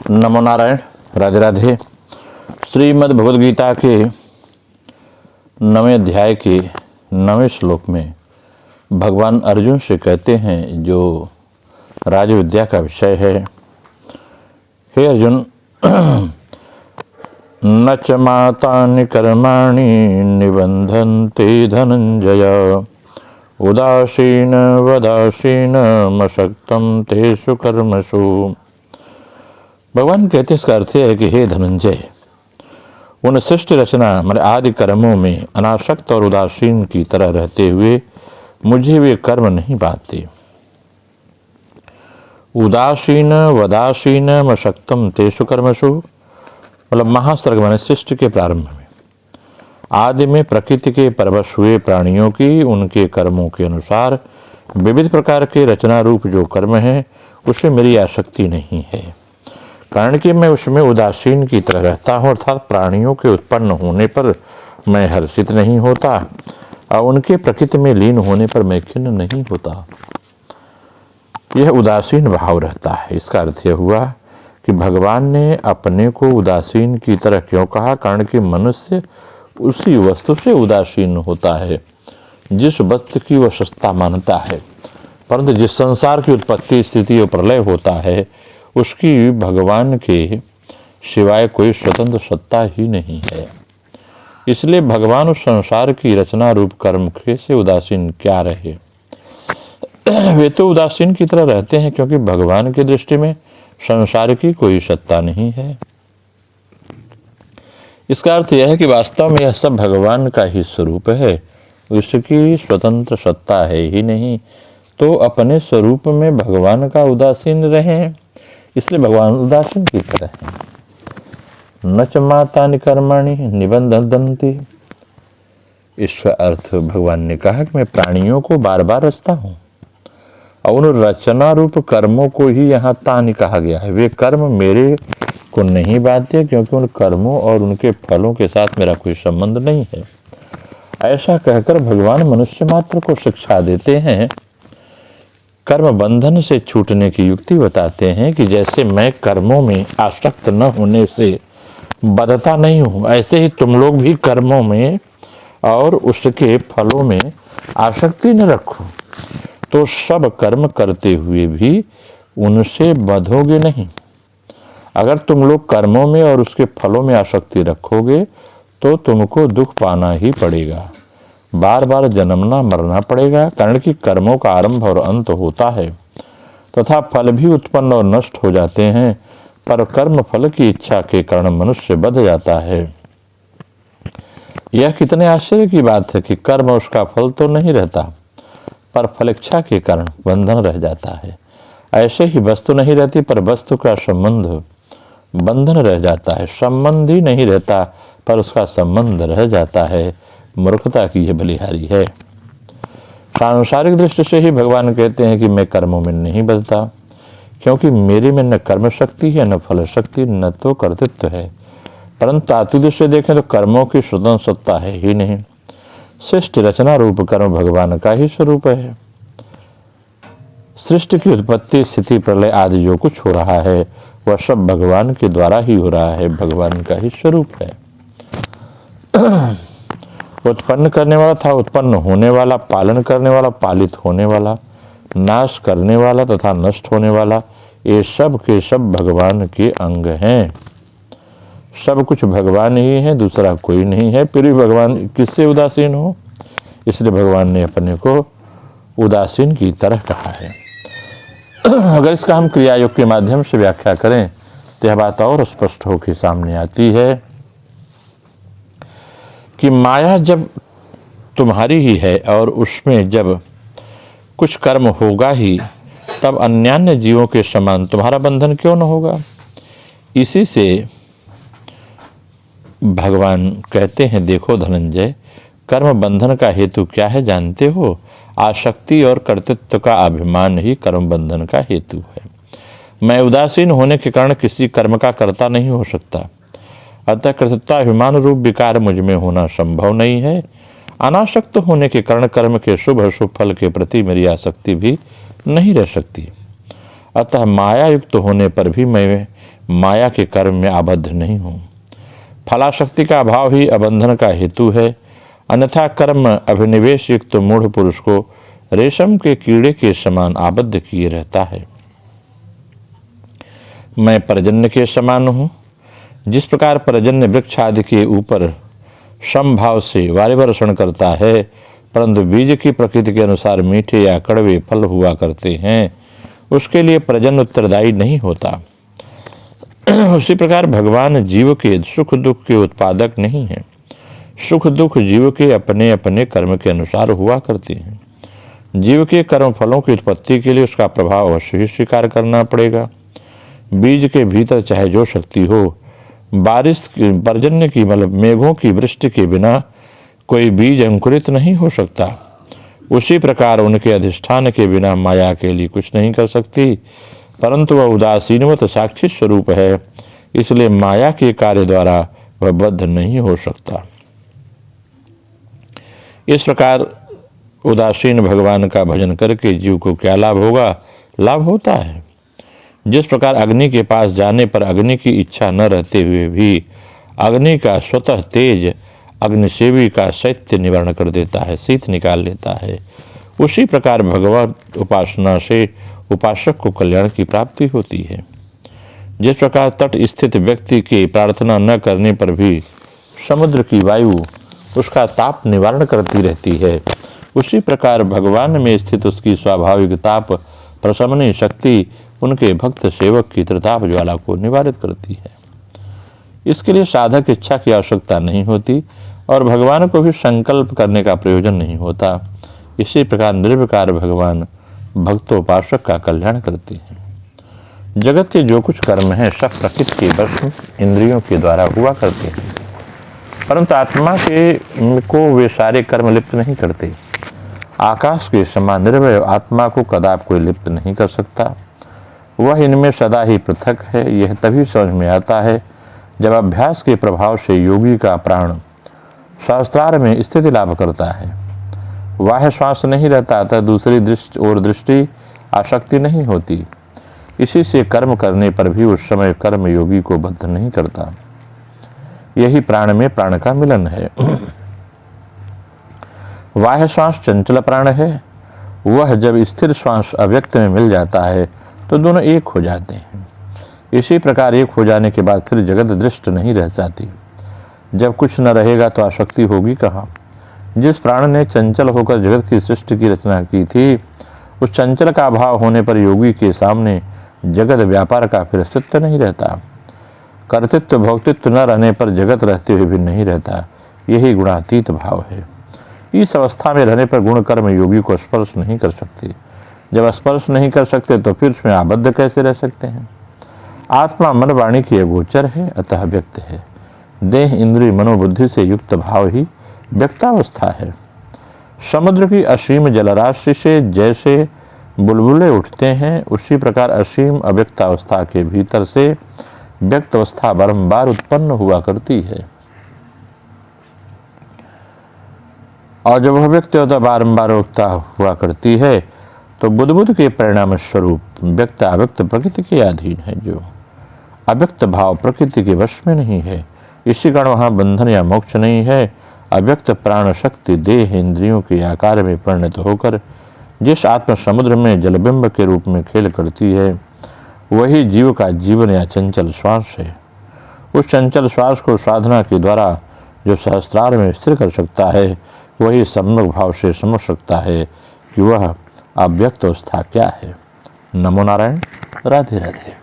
नमो नारायण। राधे राधे। श्रीमद् भगवद गीता के 9वें अध्याय के 9वें श्लोक में भगवान अर्जुन से कहते हैं, जो राजविद्या का विषय है, हे अर्जुन, न च मातानि कर्माणि निबन्धन्ते धनंजय उदासीन वदासीन मशक्तं तेषु कर्मसु। भगवान कहते इसका अर्थ है कि हे धनंजय, उन सृष्टि रचना मेरे आदि कर्मों में अनासक्त और उदासीन की तरह रहते हुए मुझे वे कर्म नहीं बांधते। उदासीन वदासीन मशक्तम तेषु कर्मसु, मतलब महासर्ग माने सृष्टि के प्रारंभ में आदि में प्रकृति के परवश हुए प्राणियों की उनके कर्मों के अनुसार विविध प्रकार के रचना रूप जो कर्म है उससे मेरी आसक्ति नहीं है, कारण कि मैं उसमें उदासीन की तरह रहता हूँ, अर्थात प्राणियों के उत्पन्न होने पर मैं हर्षित नहीं होता और उनके प्रकृति में लीन होने पर मैं खिन्न नहीं होता। यह उदासीन भाव रहता है। इसका अर्थ यह हुआ कि भगवान ने अपने को उदासीन की तरह क्यों कहा, कारण कि मनुष्य उसी वस्तु से उदासीन होता है जिस वस्तु की वह सत्ता मानता है, परंतु जिस संसार की उत्पत्ति स्थिति और प्रलय होता है उसकी भगवान के सिवाय कोई स्वतंत्र सत्ता ही नहीं है। इसलिए भगवान उस संसार की रचना रूप कर्म से उदासीन क्या रहे। वे तो उदासीन की तरह रहते हैं क्योंकि भगवान की दृष्टि में संसार की कोई सत्ता नहीं है। इसका अर्थ यह है कि वास्तव में यह सब भगवान का ही स्वरूप है, उसकी स्वतंत्र सत्ता है ही नहीं, तो अपने स्वरूप में भगवान का उदासीन रहें, इसलिए भगवान उदासीन की तरह है। न च मातानि कर्माणि निबन्धन्ति, इसका अर्थ भगवान ने कहा कि मैं प्राणियों को बार बार रचता हूँ और उन रचना रूप कर्मों को ही यहाँ तानि कहा गया है। वे कर्म मेरे को नहीं बांधते क्योंकि उन कर्मों और उनके फलों के साथ मेरा कोई संबंध नहीं है। ऐसा कहकर भगवान मनुष्य मात्र को शिक्षा देते हैं, कर्म बंधन से छूटने की युक्ति बताते हैं कि जैसे मैं कर्मों में आसक्त न होने से बंधता नहीं हूँ, ऐसे ही तुम लोग भी कर्मों में और उसके फलों में आसक्ति न रखो, तो सब कर्म करते हुए भी उनसे बंधोगे नहीं। अगर तुम लोग कर्मों में और उसके फलों में आसक्ति रखोगे तो तुमको दुख पाना ही पड़ेगा, बार बार जन्मना मरना पड़ेगा, कारण कि कर्मों का आरंभ और अंत होता है तथा फल भी उत्पन्न और नष्ट हो जाते हैं, पर कर्म फल की इच्छा के कारण मनुष्य बंध जाता है। यह कितने आश्चर्य की बात है कि कर्म उसका फल तो नहीं रहता, पर फल इच्छा के कारण बंधन रह जाता है। ऐसे ही वस्तु नहीं रहती पर वस्तु का संबंध बंधन रह जाता है। संबंध ही नहीं रहता पर उसका संबंध रह जाता है। मूर्खता की यह बलिहारी है। सांसारिक दृष्टि से ही भगवान कहते हैं कि मैं कर्मों में नहीं बदलता, क्योंकि मेरे में न कर्म शक्ति है न फल शक्ति न तो कर्तृत्व है। परंतु आत्मदृष्टि से देखें तो कर्मों की स्वतंत्र सत्ता है ही नहीं। सृष्टि रचना रूप कर्म भगवान का ही स्वरूप है। सृष्टि की उत्पत्ति स्थिति प्रलय आदि जो कुछ हो रहा है वह सब भगवान के द्वारा ही हो रहा है, भगवान का ही स्वरूप है। उत्पन्न करने वाला था उत्पन्न होने वाला, पालन करने वाला पालित होने वाला, नाश करने वाला तथा नष्ट होने वाला, ये सब के सब भगवान के अंग हैं। सब कुछ भगवान ही है, दूसरा कोई नहीं है, फिर भी भगवान किससे उदासीन हो, इसलिए भगवान ने अपने को उदासीन की तरह कहा है। अगर इसका हम क्रिया योग के माध्यम से व्याख्या करें तो यह बात और स्पष्ट होकर सामने आती है कि माया जब तुम्हारी ही है और उसमें जब कुछ कर्म होगा ही, तब अन्यान्य जीवों के समान तुम्हारा बंधन क्यों न होगा। इसी से भगवान कहते हैं, देखो धनंजय, कर्म बंधन का हेतु क्या है जानते हो? आसक्ति और कर्तृत्व का अभिमान ही कर्म बंधन का हेतु है। मैं उदासीन होने के कारण किसी कर्म का कर्ता नहीं हो सकता, अतः कर्तृत्वाभिमान रूप विकार मुझ में होना संभव नहीं है। अनासक्त होने के कारण कर्म के शुभ अशुभ फल के प्रति मेरी आसक्ति भी नहीं रह सकती। अतः माया युक्त होने पर भी मैं माया के कर्म में आबद्ध नहीं हो। फलाशक्ति का अभाव ही अबंधन का हेतु है, अन्यथा कर्म अभिनिवेश युक्त मूढ़ पुरुष को रेशम के कीड़े के समान आबद्ध किए रहता है। मैं पर्जन्य के समान हूँ। जिस प्रकार पर्जन्य वृक्ष आदि के ऊपर समभाव से वारिवर्षण करता है, परंतु बीज की प्रकृति के अनुसार मीठे या कड़वे फल हुआ करते हैं, उसके लिए पर्जन्य उत्तरदायी नहीं होता। उसी प्रकार भगवान जीव के सुख दुख के उत्पादक नहीं है। सुख दुख जीव के अपने अपने कर्म के अनुसार हुआ करते हैं। जीव के कर्म फलों की उत्पत्ति के लिए उसका प्रभाव अवश्य ही स्वीकार करना पड़ेगा। बीज के भीतर चाहे जो शक्ति हो, बारिश पर्जन्य की मतलब मेघों की वृष्टि के बिना कोई बीज अंकुरित नहीं हो सकता। उसी प्रकार उनके अधिष्ठान के बिना माया के लिए कुछ नहीं कर सकती, परंतु वह उदासीनवत साक्षी स्वरूप है, इसलिए माया के कार्य द्वारा वह बद्ध नहीं हो सकता। इस प्रकार उदासीन भगवान का भजन करके जीव को क्या लाभ होगा? लाभ होता है। जिस प्रकार अग्नि के पास जाने पर अग्नि की इच्छा न रहते हुए भी अग्नि का स्वतः तेज अग्निसेवी का शैत्य निवारण कर देता है, शीत निकाल लेता है, उसी प्रकार भगवत उपासना से उपासक को कल्याण की प्राप्ति होती है। जिस प्रकार तट स्थित व्यक्ति के प्रार्थना न करने पर भी समुद्र की वायु उसका ताप निवारण करती रहती है, उसी प्रकार भगवान में स्थित उसकी स्वाभाविक ताप प्रशमनी शक्ति उनके भक्त सेवक की त्रिताप ज्वाला को निवारित करती है। इसके लिए साधक इच्छा की आवश्यकता नहीं होती और भगवान को भी संकल्प करने का प्रयोजन नहीं होता। इसी प्रकार निर्विकार भगवान भक्तोपासक का कल्याण करते हैं। जगत के जो कुछ कर्म हैं सब प्रकृति के वश इंद्रियों के द्वारा हुआ करते हैं, परंतु आत्मा को वे सारे कर्म लिप्त नहीं करते। आकाश के समान निर्भय आत्मा को कदाप कोई लिप्त नहीं कर सकता। वह इनमें सदा ही पृथक है। यह तभी समझ में आता है जब अभ्यास के प्रभाव से योगी का प्राण सहस्त्रार में स्थिति लाभ करता है। बाह्य श्वास नहीं रहता, अतः दूसरी दृष्टि आसक्ति नहीं होती। इसी से कर्म करने पर भी उस समय कर्म योगी को बद्ध नहीं करता। यही प्राण में प्राण का मिलन है। बाह्य श्वास चंचल प्राण है, वह जब स्थिर श्वास अव्यक्त में मिल जाता है तो दोनों एक हो जाते हैं। इसी प्रकार एक हो जाने के बाद फिर जगत दृष्ट नहीं रह जाती। जब कुछ न रहेगा तो आसक्ति होगी कहाँ। जिस प्राण ने चंचल होकर जगत की सृष्टि की रचना की थी, उस चंचल का अभाव होने पर योगी के सामने जगत व्यापार का फिर अस्तित्व नहीं रहता। कर्तृत्व भोक्तृत्व न रहने पर जगत रहते हुए भी नहीं रहता। यही गुणातीत भाव है। इस अवस्था में रहने पर गुण कर्म योगी को स्पर्श नहीं कर सकते। जब स्पर्श नहीं कर सकते तो फिर उसमें आबद्ध कैसे रह सकते हैं। आत्मा मन वाणी की अगोचर है, अतः व्यक्त है। देह इंद्रिय मनोबुद्धि से युक्त भाव ही व्यक्तावस्था है। समुद्र की असीम जलराशि से जैसे बुलबुले उठते हैं, उसी प्रकार असीम अव्यक्तावस्था के भीतर से व्यक्त अवस्था बारंबार उत्पन्न हुआ करती है। और जब वह व्यक्त अवस्था बारंबार उठता हुआ करती है तो बुद्ध के परिणाम स्वरूप व्यक्त अव्यक्त प्रकृति के अधीन है। जो अव्यक्त भाव प्रकृति के वश में नहीं है, इसी कारण वहाँ बंधन या मोक्ष नहीं है। अव्यक्त प्राण शक्ति देह इंद्रियों के आकार में परिणत होकर जिस आत्म समुद्र में जलबिंब के रूप में खेल करती है, वही जीव का जीवन या चंचल श्वास है। उस चंचल श्वास को साधना के द्वारा जो सहस्त्रार में स्थिर कर सकता है, वही सम्यक भाव से समझ सकता है कि वह अव्यक्त अवस्था क्या है। नमो नारायण। राधे राधे।